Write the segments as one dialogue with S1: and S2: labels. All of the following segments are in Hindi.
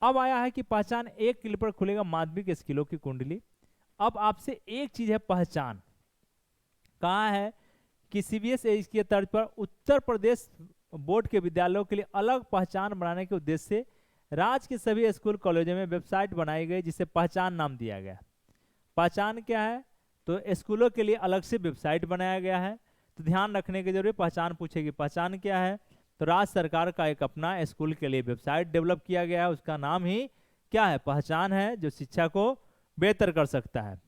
S1: अब आया है कि पहचान 1 क्लिक पर खुलेगा माध्यमिक स्किलों की कुंडली। अब आपसे एक चीज है पहचान, कहा है कि सीबीएसई के तर्ज पर उत्तर प्रदेश बोर्ड के विद्यालयों के लिए अलग पहचान बनाने के उद्देश्य से राज्य के सभी स्कूल कॉलेजों में वेबसाइट बनाई गई जिसे पहचान नाम दिया गया। पहचान क्या है, तो स्कूलों के लिए अलग से वेबसाइट बनाया गया है। तो ध्यान रखने की जरूरत, पहचान पूछेगी, पहचान क्या है, तो राज्य सरकार का एक अपना स्कूल के लिए वेबसाइट डेवलप किया गया है, उसका नाम ही क्या है, पहचान है, जो शिक्षा को बेहतर कर सकता है।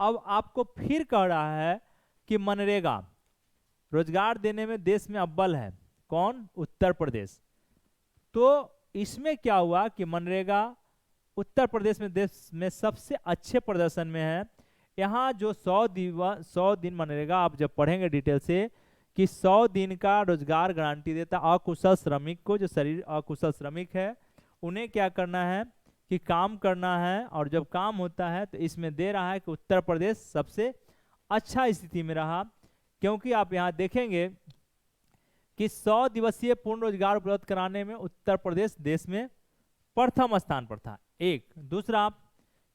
S1: अब आपको फिर कह रहा है कि मनरेगा रोजगार देने में देश में अव्वल है, कौन, उत्तर प्रदेश। तो इसमें क्या हुआ कि मनरेगा उत्तर प्रदेश में देश में सबसे अच्छे प्रदर्शन में है। यहाँ जो 100 दिन मनरेगा, आप जब पढ़ेंगे डिटेल से कि 100 दिन का रोजगार गारंटी देता अकुशल श्रमिक को, जो शरीर अकुशल श्रमिक है उन्हें क्या करना है कि काम करना है, और जब काम होता है तो इसमें दे रहा है कि उत्तर प्रदेश सबसे अच्छा स्थिति में रहा। क्योंकि आप यहाँ देखेंगे कि 100 दिवसीय पूर्ण रोजगार उपलब्ध कराने में उत्तर प्रदेश देश में प्रथम स्थान पर था। एक दूसरा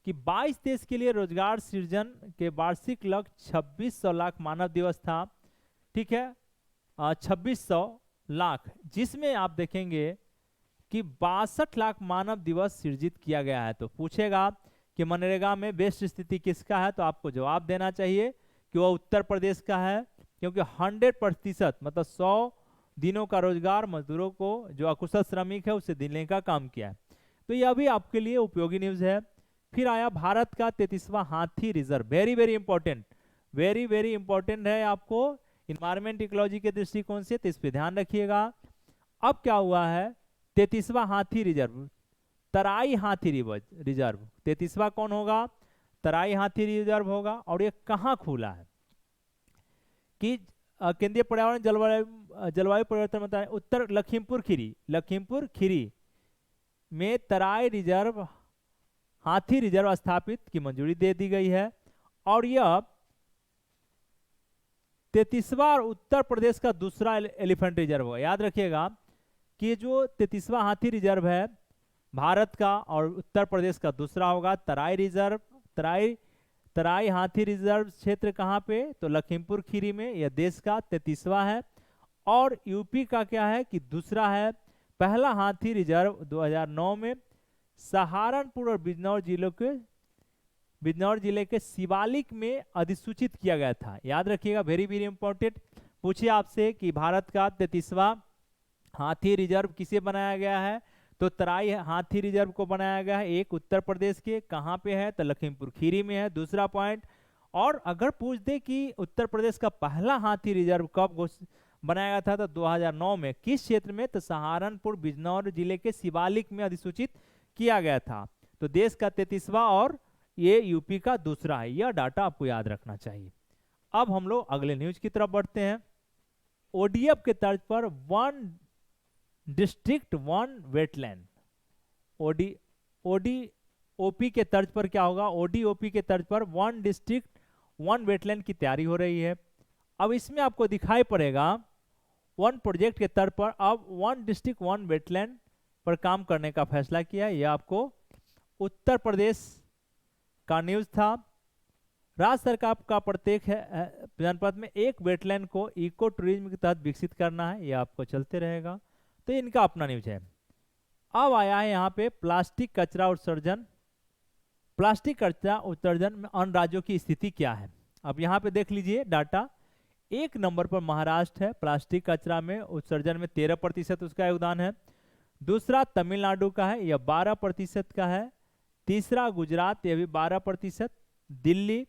S1: कि 22 देश के लिए रोजगार सृजन के वार्षिक लक्ष्य 2600 लाख मानव दिवस था, ठीक है, 2600 लाख, जिसमें आप देखेंगे कि 62 लाख मानव दिवस सृजित किया गया है। तो पूछेगा कि मनरेगा में बेस्ट स्थिति किसका है, तो आपको जवाब देना चाहिए कि वह उत्तर प्रदेश का है, क्योंकि 100% मतलब 100 दिनों का रोजगार मजदूरों को, जो अकुशल श्रमिक है, उसे देने का काम किया है। तो यह भी आपके लिए उपयोगी न्यूज है। फिर आया भारत का 33वां हाथी reserve, very very important, very very important है आपको इन्वायरमेंट इकोलॉजी के दृष्टिकोण से, तो इस पे ध्यान रखिएगा। अब क्या हुआ है, 33वां हाथी रिजर्व, तराई हाथी रिजर्व, 33वां कौन होगा, तराई हाथी रिजर्व होगा। और ये कहाँ खुला है कि केंद्रीय पर्यावरण जलवायु परिवर्तन मंत्रालय उत्तर लखीमपुर खीरी में तराई रिजर्व, हाथी रिजर्व स्थापित की मंजूरी दे दी गई है। और यह 33वां उत्तर प्रदेश का दूसरा एलिफेंट रिजर्व होगा। याद रखिएगा कि जो 33वां हाथी रिजर्व है भारत का और उत्तर प्रदेश का दूसरा होगा तराई रिजर्व। तराई हाथी रिजर्व क्षेत्र कहाँ पे, तो लखीमपुर खीरी में, यह देश का 33वां है। और यूपी का क्या है कि दूसरा है। पहला हाथी रिजर्व 2009 में सहारनपुर और बिजनौर जिले के शिवालिक में अधिसूचित किया गया था। याद रखिएगा, वेरी वेरी इंपॉर्टेंट। पूछिए आपसे कि भारत का 33वां हाथी रिजर्व किसे बनाया गया है, तो तराई हाथी रिजर्व को बनाया गया है। एक उत्तर प्रदेश के कहाँ पे है, तो लखीमपुर खीरी में है, दूसरा पॉइंट। और अगर पूछ दे कि उत्तर प्रदेश का पहला हाथी रिजर्व कब बनाया गया था, तो 2009 में, किस क्षेत्र में, तो सहारनपुर बिजनौर जिले के शिवालिक में अधिसूचित किया गया था। तो देश का 33वां और ये यूपी का दूसरा है, यह डाटा आपको याद रखना चाहिए। अब हम लोग अगले न्यूज की तरफ बढ़ते हैं। ओडीएफ के तर्ज पर 1 डिस्ट्रिक्ट 1 वेटलैंड, ओडीओपी के तर्ज पर क्या होगा, ओडीओपी के तर्ज पर 1 डिस्ट्रिक्ट 1 वेटलैंड की तैयारी हो रही है। अब इसमें आपको दिखाई पड़ेगा 1 प्रोजेक्ट के तर्ज पर अब 1 डिस्ट्रिक्ट 1 वेटलैंड पर काम करने का फैसला किया है। यह आपको उत्तर प्रदेश का न्यूज था। राज्य सरकार का प्रत्येक जनपद में एक वेटलैंड को इको टूरिज्म के तहत विकसित करना है, यह आपको चलते रहेगा। तो इनका अपना न्यूज है। अब आया है यहाँ पे प्लास्टिक कचरा उत्सर्जन। प्लास्टिक कचरा उत्सर्जन में अन्य राज्यों की स्थिति क्या है। अब यहाँ पे देख लीजिए डाटा, 1 नंबर पर महाराष्ट्र है, प्लास्टिक कचरा में उत्सर्जन में 13% उसका योगदान है। दूसरा तमिलनाडु का है, यह 12% का है। तीसरा गुजरात, यह भी 12%। दिल्ली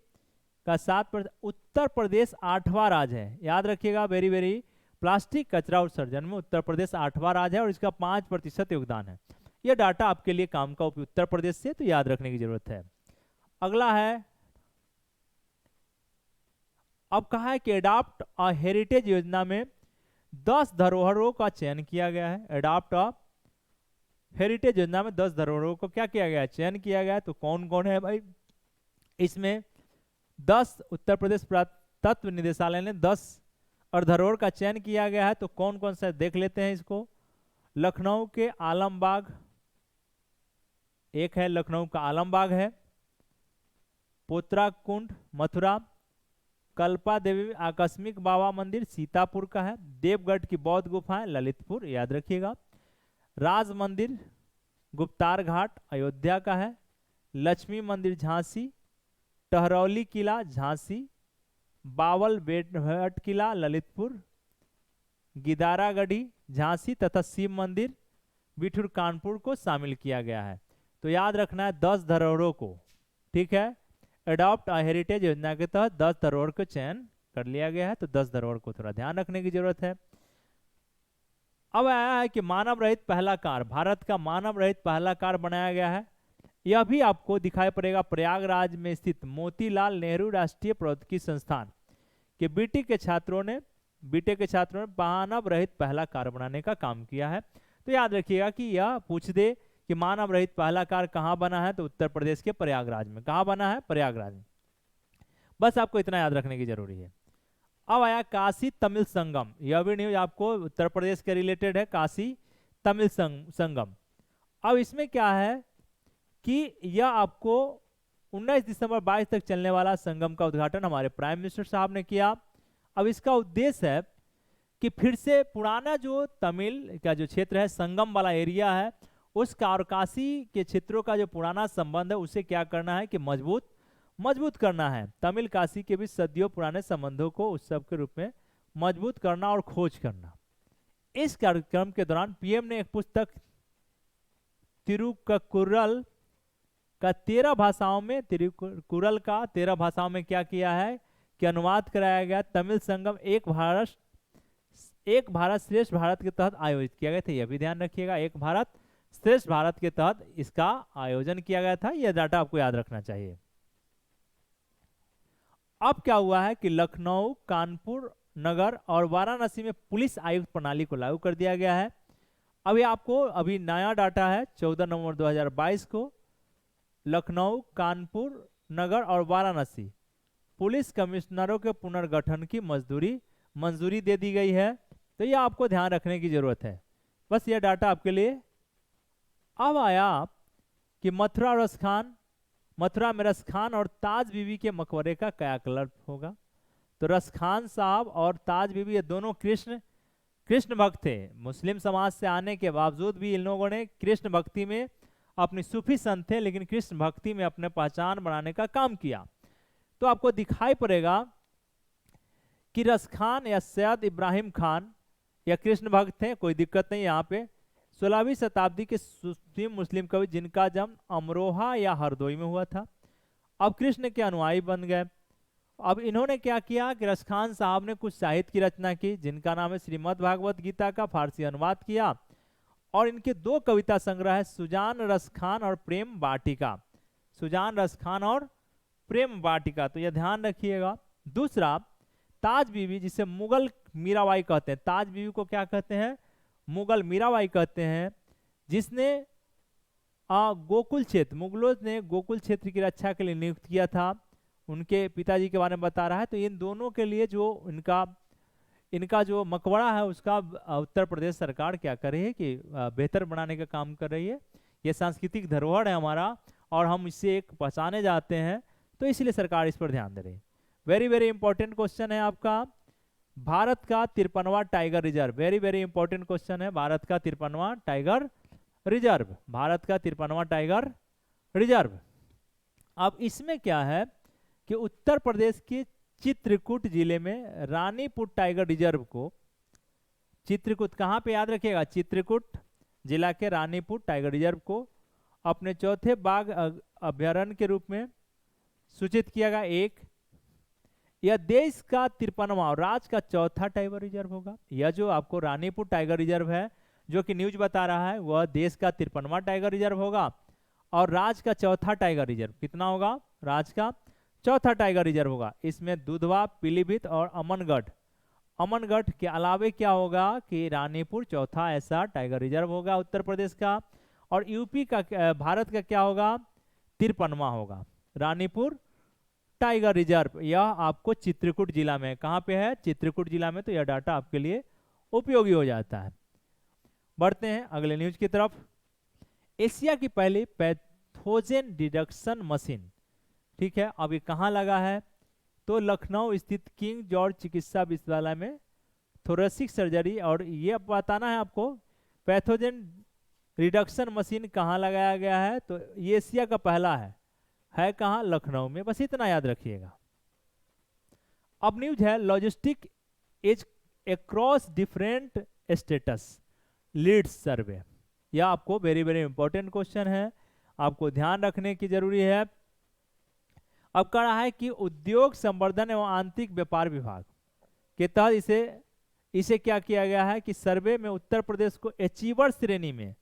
S1: का 7%। उत्तर प्रदेश 8वां राज्य है। याद रखिएगा, वेरी वेरी, प्लास्टिक कचरा उत्सर्जन में उत्तर प्रदेश 8वां राज्य है और इसका 5% योगदान है। यह डाटा आपके लिए काम का उत्तर प्रदेश से, तो याद रखने की जरूरत है। अगला है, अब कहा है कि एडॉप्ट अ हेरिटेज योजना में 10 धरोहरों का चयन किया गया है। एडॉप्ट अ हेरिटेज योजना में 10 धरोहरों को क्या किया गया है, चयन किया गया है। तो कौन कौन है भाई, इसमें 10 उत्तर प्रदेश पुरातत्व निदेशालय ने 10 और धरोहर का चयन किया गया है। तो कौन कौन सा देख लेते हैं इसको। लखनऊ के आलमबाग, एक है लखनऊ का आलमबाग है, पोत्रा कुंड मथुरा, कल्पा देवी आकस्मिक बाबा मंदिर सीतापुर का है, देवगढ़ की बौद्ध गुफाएं ललितपुर, याद रखिएगा, राज मंदिर गुप्तार घाट अयोध्या का है, लक्ष्मी मंदिर झांसी, टहरौली किला झांसी, बावल बेट किला ललितपुर, गिदारागढ़ी झांसी तथा शिव मंदिर बिठूर कानपुर को शामिल किया गया है। तो याद रखना है 10 धरोहरों को, ठीक है। अडॉप्ट हेरिटेज योजना के तहत 10 धरोहर को चयन कर लिया गया है, तो 10 धरोहर को थोड़ा ध्यान रखने की जरूरत है। अब आया है कि मानव रहित पहला कार, भारत का मानव रहित पहला कार बनाया गया है। यह भी आपको दिखाई पड़ेगा प्रयागराज में स्थित मोतीलाल नेहरू राष्ट्रीय प्रौद्योगिकी संस्थान के बीटेक के छात्रों ने मानव रहित पहला कार बनाने का काम किया है। तो याद रखिएगा कि यह पूछ दे कि मानव रहित पहला कार कहाँ बना है, तो उत्तर प्रदेश के प्रयागराज में। कहाँ बना है? प्रयागराज में। बस आपको इतना याद रखने की जरूरी है। अब आया काशी तमिल संगम, यह भी न्यूज आपको उत्तर प्रदेश के रिलेटेड है, काशी तमिल संगम। अब इसमें क्या है कि यह आपको 19 दिसंबर 22 तक चलने वाला संगम का उद्घाटन हमारे प्राइम मिनिस्टर साहब ने किया। अब इसका उद्देश्य है कि फिर से पुराना जो तमिल का जो क्षेत्र है, संगम वाला एरिया है, उसका और काशी के क्षेत्रों का जो पुराना संबंध है उसे क्या करना है कि मजबूत करना है। तमिल काशी के बीच सदियों पुराने संबंधों को उत्सव के रूप में मजबूत करना और खोज करना। इस कार्यक्रम के दौरान पीएम ने एक पुस्तक तिरुक्कुरल का 13 भाषाओं में क्या किया है कि अनुवाद कराया गया। तमिल संगम एक भारत श्रेष्ठ भारत के तहत आयोजित किया गया था, यह भी ध्यान रखिएगा। एक भारत श्रेष्ठ भारत के तहत इसका आयोजन किया गया था, यह डाटा आपको याद रखना चाहिए। अब क्या हुआ है कि लखनऊ, कानपुर नगर और वाराणसी में पुलिस आयुक्त प्रणाली को लागू कर दिया गया है। अभी आपको अभी नया डाटा है 14 नवंबर 2022 को लखनऊ, कानपुर नगर और वाराणसी पुलिस कमिश्नरों के पुनर्गठन की मंजूरी दे दी गई है। तो यह आपको ध्यान रखने की जरूरत है, बस यह डाटा आपके लिए। अब आया कि मथुरा में रसखान और ताज बीबी के मकबरे का कायाकल्प होगा। तो रसखान साहब और ताज बीबी ये दोनों कृष्ण भक्त थे। मुस्लिम समाज से आने के बावजूद भी इन लोगों ने कृष्ण भक्ति में, अपनी सूफी संत थे लेकिन कृष्ण भक्ति में अपने पहचान बनाने का काम किया। तो आपको दिखाई पड़ेगा कि रसखान या सैयद इब्राहिम खान या कृष्ण भक्त थे, कोई दिक्कत नहीं यहाँ पे। 16वीं शताब्दी के सूफी मुस्लिम कवि जिनका जन्म अमरोहा या हरदोई में हुआ था, अब कृष्ण के अनुयायी बन गए। अब इन्होंने क्या किया कि रसखान साहब ने कुछ साहित्य की रचना की जिनका नाम है श्रीमद् भागवत गीता का फारसी अनुवाद किया, और इनके 2 कविता संग्रह है सुजान रसखान और प्रेम वाटिका। तो यह ध्यान रखिएगा। दूसरा ताज बीबी, जिसे मुगल मीराबाई कहते हैं। ताज बीबी को क्या कहते हैं? मुगल मीराबाई कहते हैं, जिसने मुगलों ने गोकुल क्षेत्र की रक्षा के लिए नियुक्त किया था। उनके पिताजी के बारे में बता रहा है। तो इन दोनों के लिए जो इनका जो मकबरा है उसका उत्तर प्रदेश सरकार क्या कर रही है कि बेहतर बनाने का काम कर रही है। ये सांस्कृतिक धरोहर है हमारा और हम इससे एक पहचाने जाते हैं, तो इसलिए सरकार इस पर ध्यान दे रही है। वेरी वेरी इंपॉर्टेंट क्वेश्चन है आपका, भारत का 53वां tiger reserve. Very very important question है, भारत का 53वां टाइगर रिजर्व। अब इसमें क्या है कि उत्तर प्रदेश के चित्रकूट जिले में रानीपुर टाइगर रिजर्व को, चित्रकूट कहाँ पे याद रखिएगा, चित्रकूट जिला के रानीपुर टाइगर रिजर्व को अपने चौथे बाघ अभ्यारण्य के रूप में सूचित किया गया। यह देश का 53वां और राज्य का चौथा टाइगर रिजर्व होगा। यह जो आपको रानीपुर टाइगर रिजर्व है जो कि न्यूज बता रहा है, वह देश का 53वां टाइगर रिजर्व होगा और राज्य का चौथा टाइगर रिजर्व। कितना होगा? राज्य का चौथा टाइगर रिजर्व होगा। इसमें दुधवा, पीलीभीत और अमनगढ़ के अलावे क्या होगा कि रानीपुर चौथा ऐसा टाइगर रिजर्व होगा उत्तर प्रदेश का। और यूपी का, भारत का क्या होगा? 53वां होगा रानीपुर टाइगर रिजर्व। यह आपको चित्रकूट जिला में, कहाँ पे है? चित्रकूट जिला में। तो यह डाटा आपके लिए उपयोगी हो जाता है। बढ़ते हैं अगले न्यूज की तरफ। एशिया की पहली पैथोजन डिडक्शन मशीन। ठीक है, अब ये कहाँ लगा है? तो लखनऊ स्थित किंग जॉर्ज चिकित्सा विश्वविद्यालय में थोरेसिक सर्जरी। और ये बताना है आपको पैथोजन रिडक्शन मशीन कहाँ लगाया गया है, तो ये एशिया का पहला है कहाँ? लखनऊ में। बस इतना याद रखिएगा। अब न्यूज है logistic ease across different states LEADS survey. यह आपको वेरी वेरी इंपॉर्टेंट क्वेश्चन है, आपको ध्यान रखने की जरूरी है। अब कह रहा है कि उद्योग संवर्धन एवं आंतरिक व्यापार विभाग के तहत इसे क्या किया गया है कि सर्वे में उत्तर प्रदेश को अचीवर श्रेणी में,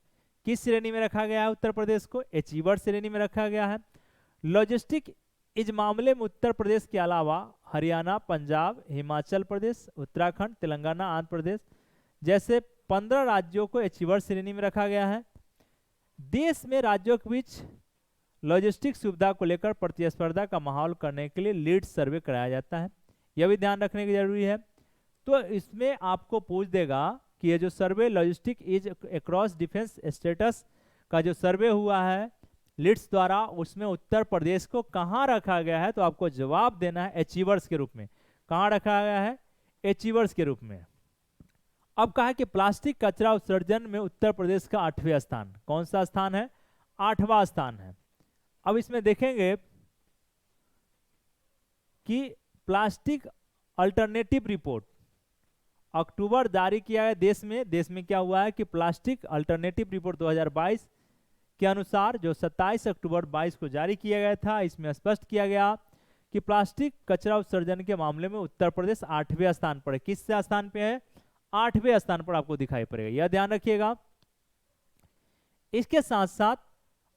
S1: किस श्रेणी में रखा गया है? उत्तर प्रदेश को अचीवर श्रेणी में रखा गया है। लॉजिस्टिक इस मामले में उत्तर प्रदेश के अलावा हरियाणा, पंजाब, हिमाचल प्रदेश, उत्तराखंड, तेलंगाना, आंध्र प्रदेश जैसे 15 राज्यों को अचीवर श्रेणी में रखा गया है। देश में राज्यों के बीच लॉजिस्टिक सुविधा को लेकर प्रतिस्पर्धा का माहौल करने के लिए लीड सर्वे कराया जाता है, यह भी ध्यान रखने की जरूरी है। तो इसमें आपको पूछ देगा कि ये जो survey logistic ease across defence states का जो सर्वे हुआ है लीड्स द्वारा, उसमें उत्तर प्रदेश को कहाँ रखा गया है? तो आपको जवाब देना है अचीवर्स के रूप में। कहाँ रखा गया है? अचीवर्स के रूप में। अब कहा कि प्लास्टिक कचरा उत्सर्जन में उत्तर प्रदेश का 8वां स्थान। कौन सा स्थान है? 8वां स्थान है। अब इसमें देखेंगे कि प्लास्टिक अल्टरनेटिव रिपोर्ट अक्टूबर जारी किया है देश में क्या हुआ है कि प्लास्टिक अल्टरनेटिव रिपोर्ट 2022 के अनुसार जो 27 अक्टूबर 22 को जारी किया गया था, इसमें स्पष्ट किया गया कि प्लास्टिक कचरा उत्सर्जन के मामले में उत्तर प्रदेश 8वें स्थान पर है। किस स्थान पे है? 8वें स्थान पर आपको दिखाई पड़ेगा, यह ध्यान रखिएगा। इसके साथ साथ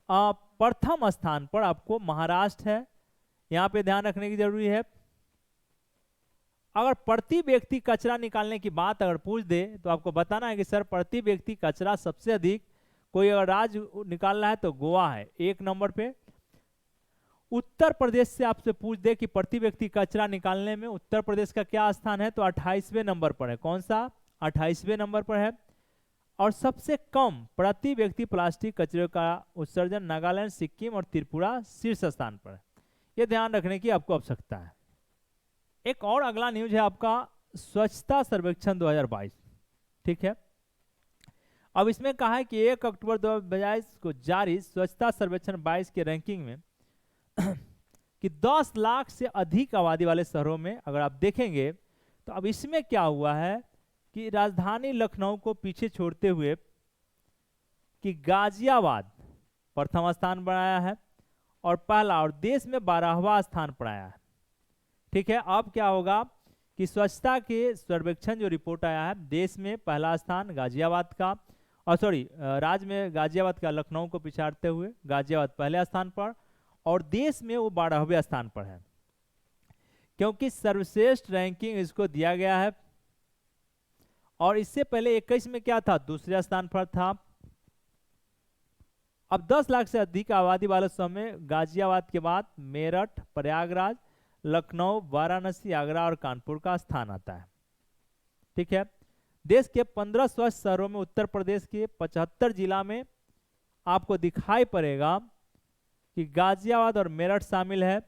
S1: प्रथम स्थान पर आपको महाराष्ट्र है, यहां पे ध्यान रखने की जरूरी है। अगर प्रति व्यक्ति कचरा निकालने की बात अगर पूछ दे तो आपको बताना है कि सर प्रति व्यक्ति कचरा सबसे अधिक कोई अगर राज्य निकाल रहा है तो गोवा है 1 नंबर पे। उत्तर प्रदेश से आपसे पूछ दे कि प्रति व्यक्ति कचरा निकालने में उत्तर प्रदेश का क्या स्थान है, तो 28वें नंबर पर है। कौन सा? 28वें नंबर पर है। और सबसे कम प्रति व्यक्ति प्लास्टिक कचरे का उत्सर्जन नागालैंड, सिक्किम और त्रिपुरा शीर्ष स्थान पर है। यह ध्यान रखने की आपको आवश्यकता है। एक और अगला न्यूज है आपका स्वच्छता सर्वेक्षण 2022। ठीक है, अब इसमें कहा है कि 1 अक्टूबर 2022 को जारी स्वच्छता सर्वेक्षण 22 के रैंकिंग में कि 10 लाख से अधिक आबादी वाले शहरों में अगर आप देखेंगे तो अब इसमें क्या हुआ है कि राजधानी लखनऊ को पीछे छोड़ते हुए कि गाजियाबाद प्रथम स्थान बनाया है और पहला और देश में 12वां स्थान पर आया है। ठीक है, अब क्या होगा कि स्वच्छता के सर्वेक्षण जो रिपोर्ट आया है देश में पहला स्थान गाजियाबाद का, और राज्य में गाजियाबाद का लखनऊ को पिछाड़ते हुए गाजियाबाद पहले स्थान पर और देश में वो 12वें स्थान पर है, क्योंकि सर्वश्रेष्ठ रैंकिंग इसको दिया गया है। और इससे पहले 21 में क्या था? दूसरे स्थान पर था। अब 10 लाख से अधिक आबादी वाले शहरों में गाजियाबाद के बाद मेरठ, प्रयागराज, लखनऊ, वाराणसी, आगरा और कानपुर का स्थान आता है। ठीक है, देश के 15 स्वच्छ शहरों में उत्तर प्रदेश के 75 जिला में आपको दिखाई पड़ेगा कि गाजियाबाद और मेरठ शामिल है।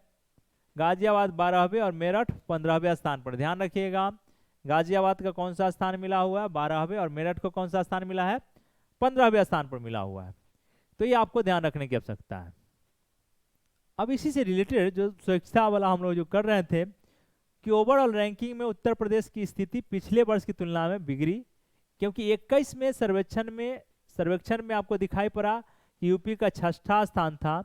S1: गाजियाबाद 12वें और मेरठ 15वें स्थान पर। ध्यान रखिएगा, गाजियाबाद का कौन सा स्थान मिला हुआ है? 12वें, और मेरठ को कौन सा स्थान मिला है? 15वें स्थान पर मिला हुआ है। तो ये आपको ध्यान रखने की आवश्यकता है। अब इसी से रिलेटेड जो स्वच्छता वाला हम लोग जो कर रहे थे कि ओवरऑल रैंकिंग में उत्तर प्रदेश की स्थिति पिछले वर्ष की तुलना में बिगड़ी, क्योंकि 21 में सर्वेक्षण में आपको दिखाई पड़ा कि यूपी का 6वां स्थान था,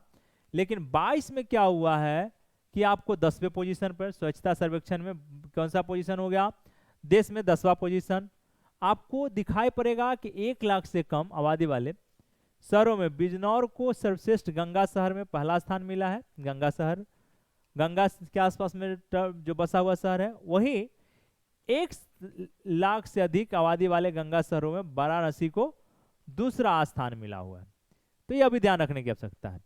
S1: लेकिन 22 में क्या हुआ है कि आपको 10वें पोजीशन पर स्वच्छता सर्वेक्षण में कौन सा पोजीशन हो गया? देश में 10वां पोजीशन। आपको दिखाई पड़ेगा कि 1 लाख से कम आबादी वाले शहरों में बिजनौर को सर्वश्रेष्ठ गंगा शहर में पहला स्थान मिला है। गंगा शहर, गंगा के आसपास में जो बसा हुआ शहर है। वहीं 1 लाख से अधिक आबादी वाले गंगा शहरों में वाराणसी को दूसरा स्थान मिला हुआ है। तो यह भी ध्यान रखने की आवश्यकता है।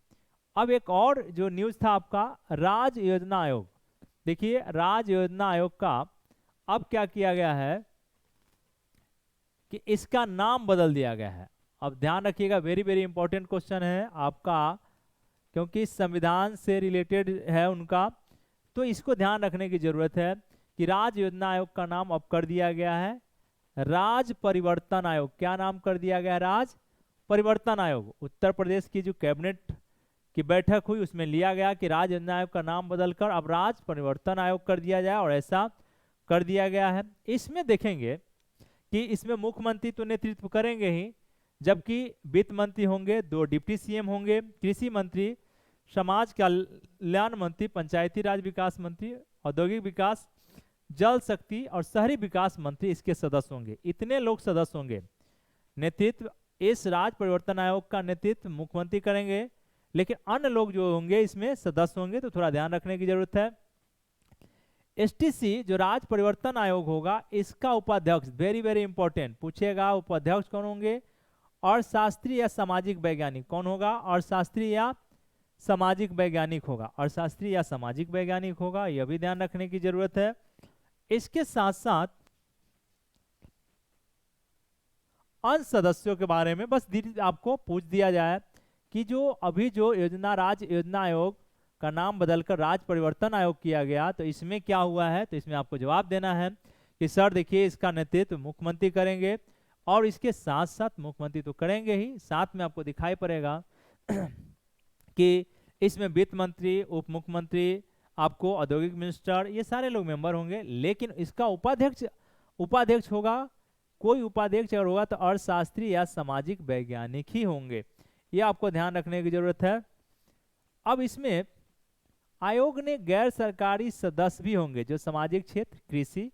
S1: अब एक और जो न्यूज था आपका राज्य योजना आयोग। देखिए, राज्य योजना आयोग का अब क्या किया गया है कि इसका नाम बदल दिया गया है। अब ध्यान रखिएगा, वेरी वेरी इंपॉर्टेंट क्वेश्चन है आपका क्योंकि संविधान से रिलेटेड है उनका, तो इसको ध्यान रखने की जरूरत है कि राज्य योजना आयोग का नाम अब कर दिया गया है राज्य परिवर्तन आयोग। क्या नाम कर दिया गया? राज्य परिवर्तन आयोग। उत्तर प्रदेश की जो कैबिनेट की बैठक हुई उसमें लिया गया कि राज्य योजना आयोग का नाम बदलकर अब राज्य परिवर्तन आयोग कर दिया जाए, और ऐसा कर दिया गया है। इसमें देखेंगे कि इसमें मुख्यमंत्री तो नेतृत्व करेंगे ही, जबकि वित्त मंत्री होंगे, 2 डिप्टी सीएम होंगे, कृषि मंत्री, समाज कल्याण मंत्री, पंचायती राज विकास मंत्री, औद्योगिक विकास, जल शक्ति और शहरी विकास मंत्री इसके सदस्य होंगे। इतने लोग सदस्य होंगे। नेतृत्व इस राज्य परिवर्तन आयोग का नेतृत्व मुख्यमंत्री करेंगे, लेकिन अन्य लोग जो होंगे इसमें सदस्य होंगे, तो थोड़ा ध्यान रखने की जरूरत है। एसटीसी जो राज्य परिवर्तन आयोग होगा, इसका उपाध्यक्ष, वेरी वेरी इंपॉर्टेंट, पूछेगा उपाध्यक्ष कौन होंगे? अर्थशास्त्री या सामाजिक वैज्ञानिक। कौन होगा? अर्थशास्त्री या सामाजिक वैज्ञानिक होगा। अर्थशास्त्री या सामाजिक वैज्ञानिक होगा, यह भी ध्यान रखने की जरूरत है। इसके साथ साथ अन्य सदस्यों के बारे में बस आपको पूछ दिया जाए कि जो अभी जो योजना राज्य योजना आयोग का नाम बदलकर राज्य परिवर्तन आयोग किया गया, तो इसमें क्या हुआ है? तो इसमें आपको जवाब देना है कि सर देखिए, इसका नेतृत्व मुख्यमंत्री करेंगे, और इसके साथ साथ मुख्यमंत्री तो करेंगे ही, साथ में आपको दिखाई पड़ेगा कि इसमें वित्त मंत्री, उप मुख्यमंत्री, आपको औद्योगिक मिनिस्टर, ये सारे लोग मेंबर होंगे। लेकिन इसका उपाध्यक्ष होगा, कोई उपाध्यक्ष अगर होगा तो अर्थशास्त्री या सामाजिक वैज्ञानिक ही होंगे। ये आपको ध्यान रखने की जरूरत है। अब इसमें आयोग ने गैर सरकारी सदस्य भी होंगे, जो सामाजिक क्षेत्र, कृषि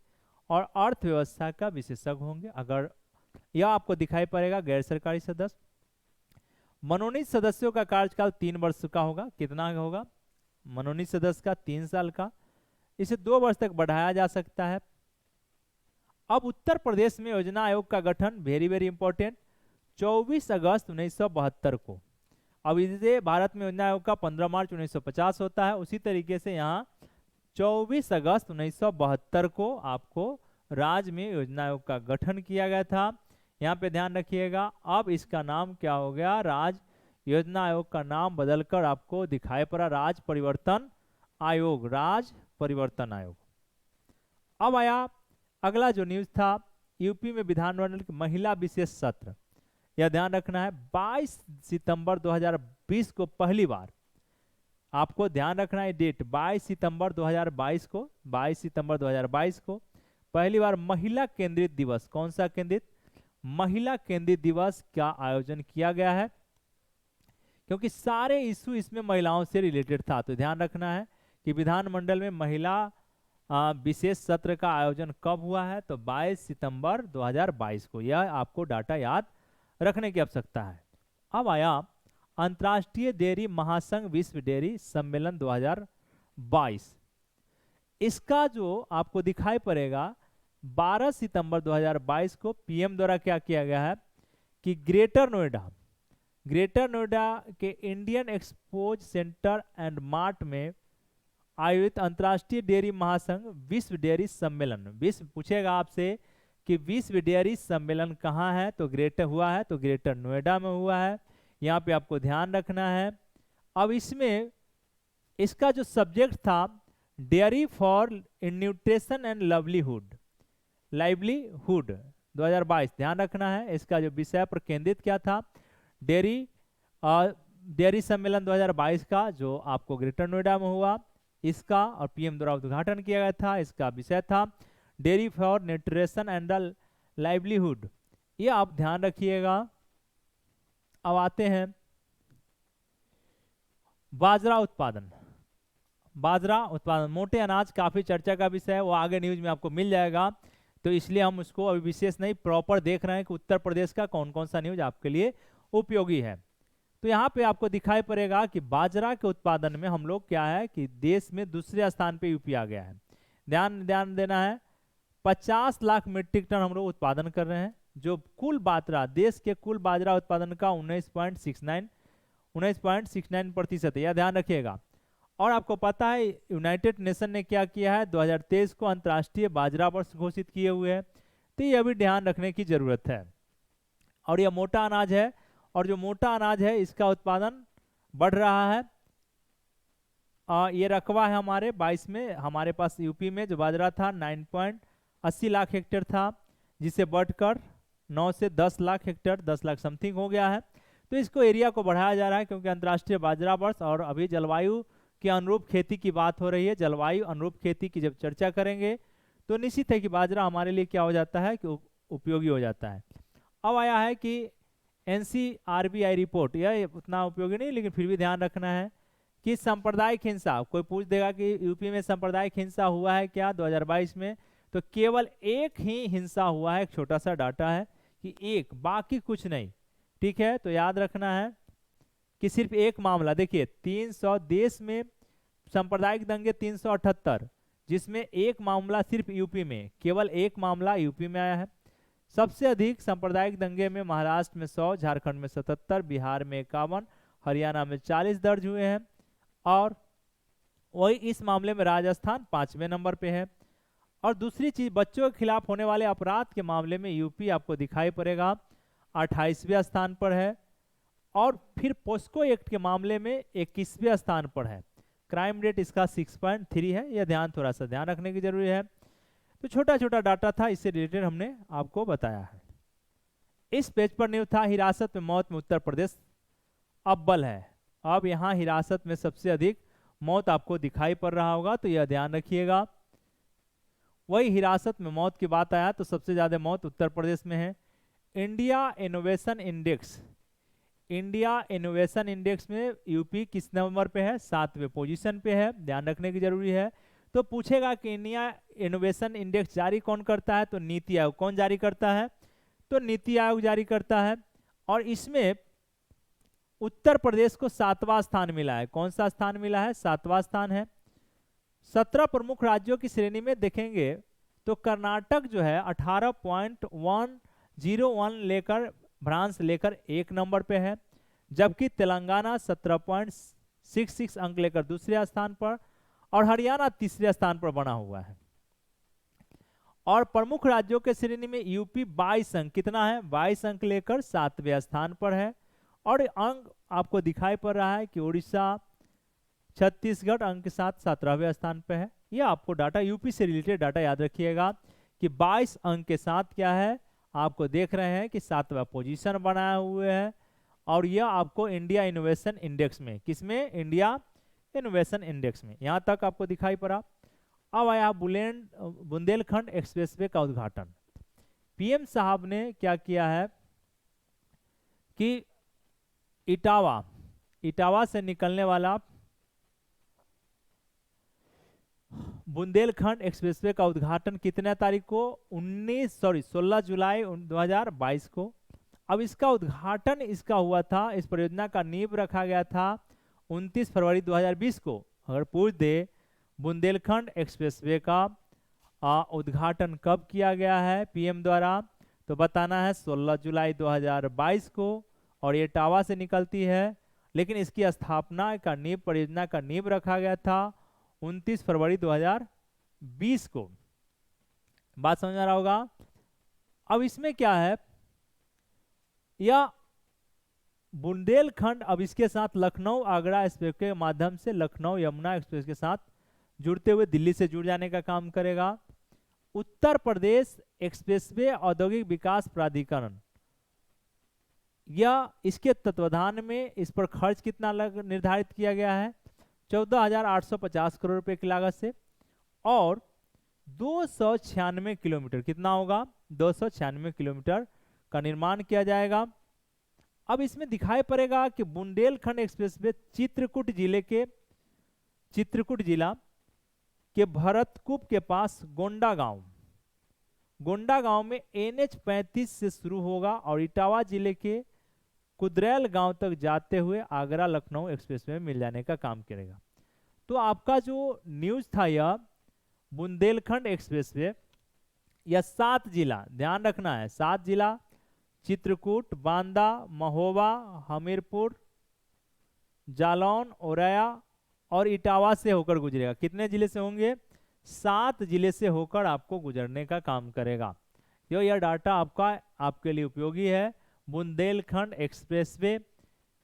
S1: और अर्थव्यवस्था का विशेषज्ञ होंगे। अगर यह आपको दिखाई पड़ेगा गैर सरकारी सदस्य। मनोनीत सदस्यों का कार्यकाल 3 वर्ष का होगा। कितना होगा? मनोनीत सदस्य का 3 साल का, इसे 2 वर्ष तक बढ़ाया जा सकता है। अब उत्तर प्रदेश में योजना आयोग का गठन, वेरी वेरी इंपॉर्टेंट, 24 अगस्त 1972 को। अब इसे भारत में योजना आयोग का 15 मार्च 1950 होता है, उसी तरीके से यहाँ 24 अगस्त 1972 को आपको राज्य में योजना आयोग का गठन किया गया था। यहाँ पे ध्यान रखिएगा। अब इसका नाम क्या हो गया? राज्य योजना आयोग का नाम बदलकर आपको दिखाई पड़ा राज्य परिवर्तन आयोग, राज्य परिवर्तन आयोग। अब आया अगला जो न्यूज था, यूपी में विधानमंडल की महिला विशेष सत्र। यह ध्यान रखना है 22 सितंबर 2020 को पहली बार, आपको ध्यान रखना है डेट, 22 सितंबर 2022 को, 22 सितंबर 2022 को पहली बार महिला केंद्रित दिवस, कौन सा केंद्रित? महिला केंद्रित दिवस का आयोजन किया गया है, क्योंकि सारे इशू इसमें महिलाओं से रिलेटेड था। तो ध्यान रखना है कि विधानमंडल में महिला विशेष सत्र का आयोजन कब हुआ है? तो 22 सितंबर 2022 को। यह आपको डाटा याद रखने की आवश्यकता है। अब आया अंतर्राष्ट्रीय डेयरी महासंघ विश्व डेयरी सम्मेलन 2022। इसका जो आपको दिखाई पड़ेगा 12 सितंबर 2022 को पीएम द्वारा क्या किया गया है कि ग्रेटर नोएडा के Indian expose centre and mart में आयोजित अंतर्राष्ट्रीय डेयरी महासंघ विश्व डेयरी सम्मेलन, विश्व पूछेगा आपसे कि विश्व डेयरी सम्मेलन कहाँ है? तो ग्रेटर हुआ है, तो ग्रेटर नोएडा में हुआ है। यहाँ पे आपको ध्यान रखना है। अब इसमें इसका जो सब्जेक्ट था dairy for nutrition and livelihood 2022, ध्यान रखना है। इसका जो विषय पर केंद्रित क्या था? डेयरी सम्मेलन 2022 का, जो आपको ग्रेटर नोएडा में हुआ, इसका और पीएम द्वारा उद्घाटन किया गया था। इसका विषय था dairy for nutrition and livelihood. ये आप ध्यान रखिएगा। अब आते हैं बाजरा उत्पादन। मोटे अनाज काफी चर्चा का विषय है, वो आगे न्यूज में आपको मिल जाएगा, तो इसलिए हम उसको अभी विशेष नहीं, प्रॉपर देख रहे हैं कि उत्तर प्रदेश का कौन कौन सा न्यूज आपके लिए उपयोगी है। तो यहाँ पे आपको दिखाई पड़ेगा कि बाजरा के उत्पादन में हम लोग क्या है कि देश में दूसरे स्थान पे यूपी आ गया है। ध्यान देना है। 50 लाख मीट्रिक टन हम लोग उत्पादन कर रहे हैं, जो कुल बाजरा, देश के कुल बाजरा उत्पादन का 19.69% है, यह ध्यान रखिएगा। और आपको पता है यूनाइटेड नेशन ने क्या किया है, 2023 को अंतर्राष्ट्रीय बाजरा वर्ष घोषित किए हुए हैं, तो यह भी ध्यान रखने की जरूरत है। और यह मोटा अनाज है, और जो मोटा अनाज है इसका उत्पादन बढ़ रहा है, ये रकबा है हमारे 22 में। हमारे पास यूपी में जो बाजरा था 9.80 लाख हेक्टेयर था, जिसे बढ़कर 9 से 10 लाख हेक्टेयर, 10 लाख समथिंग हो गया है। तो इसको एरिया को बढ़ाया जा रहा है क्योंकि अंतर्राष्ट्रीय बाजरा वर्ष और अभी जलवायु के अनुरूप खेती की बात हो रही है। जलवायु अनुरूप खेती की जब चर्चा करेंगे तो निश्चित है कि बाजरा हमारे लिए क्या हो जाता है कि उपयोगी हो जाता है। अब आया है कि NCRBI रिपोर्ट, यह उतना उपयोगी नहीं लेकिन फिर भी ध्यान रखना है कि सांप्रदायिक हिंसा, कोई पूछ देगा कि यूपी में सांप्रदायिक हिंसा हुआ है क्या 2022 में, तो केवल एक ही हिंसा हुआ है। एक छोटा सा डाटा है कि एक, बाकी कुछ नहीं। ठीक है, तो याद रखना है कि सिर्फ एक मामला, देखिए 300 देश में सांप्रदायिक दंगे 378, जिसमें एक मामला सिर्फ यूपी में, केवल एक मामला यूपी में आया है। सबसे अधिक सांप्रदायिक दंगे में महाराष्ट्र में 100, झारखंड में 77, बिहार में 51, हरियाणा में 40 दर्ज हुए हैं। और वही इस मामले में राजस्थान 5वें नंबर पे है। और दूसरी चीज, बच्चों के खिलाफ होने वाले अपराध के मामले में यूपी आपको दिखाई पड़ेगा 28वें स्थान पर है। और फिर पोस्को एक्ट के मामले में 21वें स्थान पर है। क्राइम रेट इसका 6.3 है। यह ध्यान, थोड़ा सा ध्यान रखने की जरूरी है। तो छोटा छोटा डाटा था, इससे रिलेटेड हमने आपको बताया है। इस पेज पर न्यूज था हिरासत में मौत में उत्तर प्रदेश अव्वल है। अब यहाँ हिरासत में सबसे अधिक मौत आपको दिखाई पड़ रहा होगा, तो यह ध्यान रखिएगा। वही हिरासत में मौत की बात आया तो सबसे ज्यादा मौत उत्तर प्रदेश में है। India innovation index, India innovation index में यूपी किस नंबर पे है? 7वें पोजीशन पे है, ध्यान रखने की जरूरी है। तो पूछेगा कि इंडिया इनोवेशन इंडेक्स जारी कौन करता है? तो नीति आयोग। कौन जारी करता है? तो नीति आयोग जारी करता है। और इसमें उत्तर प्रदेश को 7वां स्थान मिला है। कौन सा स्थान मिला है? 7वां स्थान है। 17 प्रमुख राज्यों की श्रेणी में देखेंगे तो कर्नाटक जो है 18.101 लेकर भ्रांस लेकर 1 नंबर पे है, जबकि तेलंगाना 17.66 अंक लेकर दूसरे स्थान पर और हरियाणा तीसरे स्थान पर बना हुआ है। और प्रमुख राज्यों के श्रेणी में यूपी 22 अंक, कितना है? 22 अंक लेकर 7वें स्थान पर है। और अंक आपको दिखाई पड़ रहा है कि उड़ीसा, छत्तीसगढ़ अंक के साथ 17वें स्थान पर है। यह आपको डाटा, यूपी से रिलेटेड डाटा याद रखिएगा कि 22 अंक के साथ क्या है, आपको देख रहे हैं कि 7वां पोजीशन बनाए हुए है। और यह आपको इंडिया इनोवेशन इंडेक्स में, किसमें? इंडिया इनोवेशन इंडेक्स में। यहां तक आपको दिखाई पड़ा। अब आया बुंदेलखंड एक्सप्रेसवे का उद्घाटन। पीएम साहब ने क्या किया है कि इटावा से निकलने वाला बुंदेलखंड एक्सप्रेसवे का उद्घाटन कितने तारीख को? 16 जुलाई 2022 को। अब इसका उद्घाटन इसका हुआ था, इस परियोजना का नींव रखा गया था 29 फरवरी 2020 को। अगर पूछ दे बुंदेलखंड एक्सप्रेसवे का उद्घाटन कब किया गया है पीएम द्वारा, तो बताना है 16 जुलाई 2022 को। और ये इटावा से निकलती है, लेकिन इसकी स्थापना का नींव, परियोजना का नींव रखा गया था 29 फरवरी 2020 को। बात समझ आ रहा होगा। अब इसमें क्या है, यह बुंदेलखंड अब इसके साथ लखनऊ आगरा एक्सप्रेस के माध्यम से लखनऊ यमुना एक्सप्रेस के साथ जुड़ते हुए दिल्ली से जुड़ जाने का काम करेगा। उत्तर प्रदेश एक्सप्रेसवे औद्योगिक विकास प्राधिकरण, यह इसके तत्वाधान में इस पर खर्च कितना निर्धारित किया गया है? 14,850 करोड़ रुपए की लागत से। और 296 किलोमीटर, कितना होगा? 296 किलोमीटर का निर्माण किया जाएगा। अब इसमें दिखाई पड़ेगा कि बुंदेलखंड एक्सप्रेसवे चित्रकूट जिला के भरतकूप के पास गोंडा गांव में NH 35 से शुरू होगा और इटावा जिले के कुदरेल गांव तक जाते हुए आगरा लखनऊ एक्सप्रेसवे में मिल जाने का काम करेगा। तो आपका जो न्यूज था, यह बुंदेलखंड एक्सप्रेसवे, यह 7 जिला, ध्यान रखना है, 7 जिला चित्रकूट, बांदा, महोबा, हमीरपुर, जालौन, औरैया और इटावा से होकर गुजरेगा। कितने जिले से होंगे? 7 जिले से होकर आपको गुजरने का काम करेगा। यह डाटा आपके लिए उपयोगी है। बुंदेलखंड एक्सप्रेसवे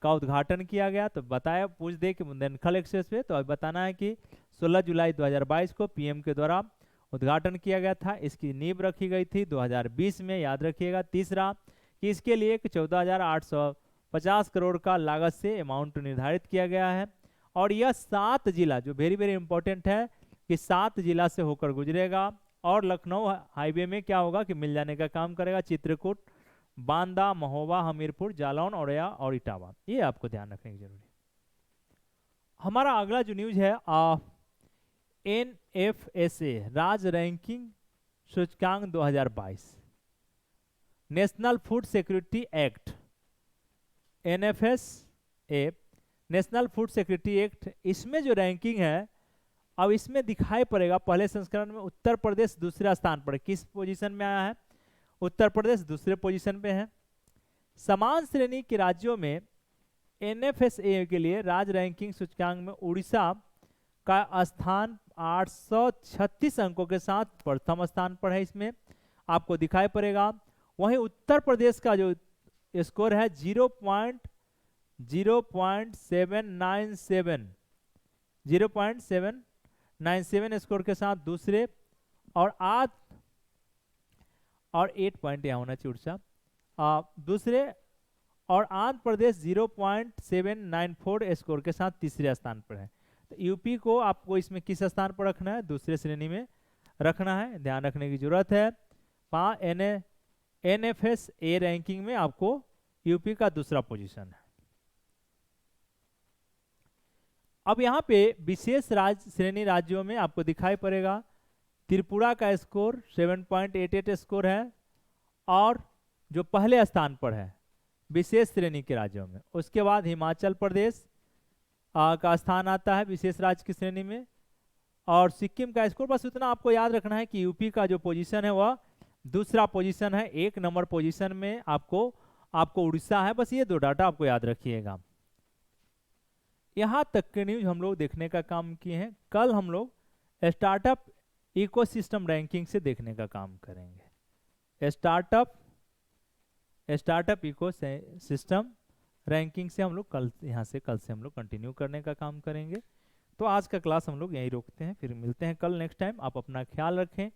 S1: का उद्घाटन किया गया। तो बताया पूछ दे कि बुंदेलखंड एक्सप्रेस वे, तो बताना है कि 16 जुलाई 2022 को पीएम के द्वारा उद्घाटन किया गया था। इसकी नींव रखी गई थी 2020 में, याद रखिएगा। तीसरा कि इसके लिए 14,850 करोड़ का लागत से अमाउंट निर्धारित किया गया है। और यह 7 जिला, जो वेरी वेरी इंपॉर्टेंट है कि 7 जिला से होकर गुजरेगा। और लखनऊ हाईवे में क्या होगा कि मिल जाने का काम करेगा, चित्रकूट, बांदा, महोबा, हमीरपुर, जालौन, औरैया और इटावा। ये आपको ध्यान रखने की जरूरी है। हमारा अगला जो न्यूज है NFSA राज्य रैंकिंग सूचकांक 2022, national food security act, NFSA national food security act. इसमें जो रैंकिंग है, अब इसमें दिखाई पड़ेगा पहले संस्करण में उत्तर प्रदेश दूसरा स्थान पर, किस पोजीशन में आया है, उत्तर प्रदेश दूसरे पोजीशन पे है। समान श्रेणी के राज्यों में NFSA के लिए राज्य रैंकिंग सूचकांक में उड़ीसा का स्थान 836 अंकों के साथ प्रथम स्थान पर है, इसमें आपको दिखाई पड़ेगा। वहीं उत्तर प्रदेश का जो स्कोर है 0.797 स्कोर के साथ दूसरे, और 8 पॉइंट यहाँ होना चाहिए उड़ीसा दूसरे, और आंध्र प्रदेश 0.794 स्कोर के साथ तीसरे स्थान पर है। तो यूपी को आपको इसमें किस स्थान पर रखना है, दूसरे श्रेणी में रखना है, ध्यान रखने की जरूरत है। NFSA रैंकिंग में आपको यूपी का दूसरा पोजीशन है। अब यहाँ पे विशेष श्रेणी राज्यों में आपको दिखाई पड़ेगा त्रिपुरा का स्कोर 7.88 स्कोर है, और जो पहले स्थान पर है विशेष श्रेणी के राज्यों में। उसके बाद हिमाचल प्रदेश का स्थान आता है विशेष राज्य की श्रेणी में, और सिक्किम का स्कोर। बस उतना आपको याद रखना है कि यूपी का जो पोजीशन है वह दूसरा पोजीशन है, 1 नंबर पोजीशन में आपको उड़ीसा है। बस ये 2 डाटा आपको याद रखिएगा। यहाँ तक के न्यूज हम लोग देखने का काम किए हैं। कल हम लोग स्टार्टअप इकोसिस्टम रैंकिंग से देखने का काम करेंगे। स्टार्टअप इकोसिस्टम रैंकिंग से हम लोग कल से हम लोग कंटिन्यू करने का काम करेंगे। तो आज का क्लास हम लोग यहीं रोकते हैं, फिर मिलते हैं कल नेक्स्ट टाइम। आप अपना ख्याल रखें,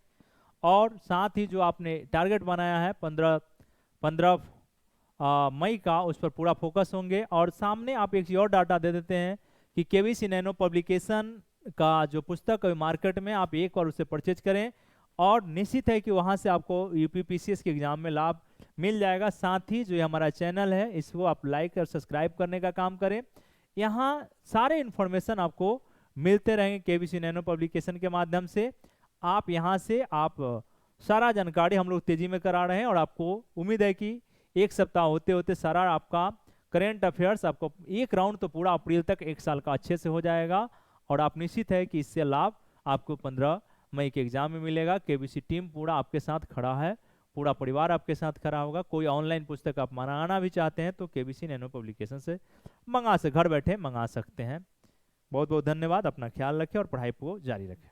S1: और साथ ही जो आपने टारगेट बनाया है 15 मई का, उस पर पूरा फोकस होंगे। और सामने आप एक और डाटा दे देते हैं कि केवीसी नैनो पब्लिकेशन का जो पुस्तक है मार्केट में, आप एक बार उसे परचेज करें, और निश्चित है कि वहाँ से आपको यूपीपीसीएस के एग्जाम में लाभ मिल जाएगा। साथ ही जो हमारा चैनल है इसको आप लाइक और सब्सक्राइब करने का काम करें। यहाँ सारे इन्फॉर्मेशन आपको मिलते रहेंगे केवीसी नैनो पब्लिकेशन के माध्यम से। आप यहाँ से सारा जानकारी हम लोग तेजी में करा रहे हैं, और आपको उम्मीद है कि एक सप्ताह होते होते सारा आपका करेंट अफेयर्स आपको एक राउंड तो पूरा अप्रैल तक 1 साल का अच्छे से हो जाएगा, और आप निश्चित है कि इससे लाभ आपको 15 मई के एग्जाम में मिलेगा। केबीसी टीम पूरा आपके साथ खड़ा है, पूरा परिवार आपके साथ खड़ा होगा। कोई ऑनलाइन पुस्तक आप मंगाना भी चाहते हैं तो केबीसी नैनो पब्लिकेशन से घर बैठे मंगा सकते हैं। बहुत बहुत धन्यवाद। अपना ख्याल रखें और पढ़ाई को जारी रखें।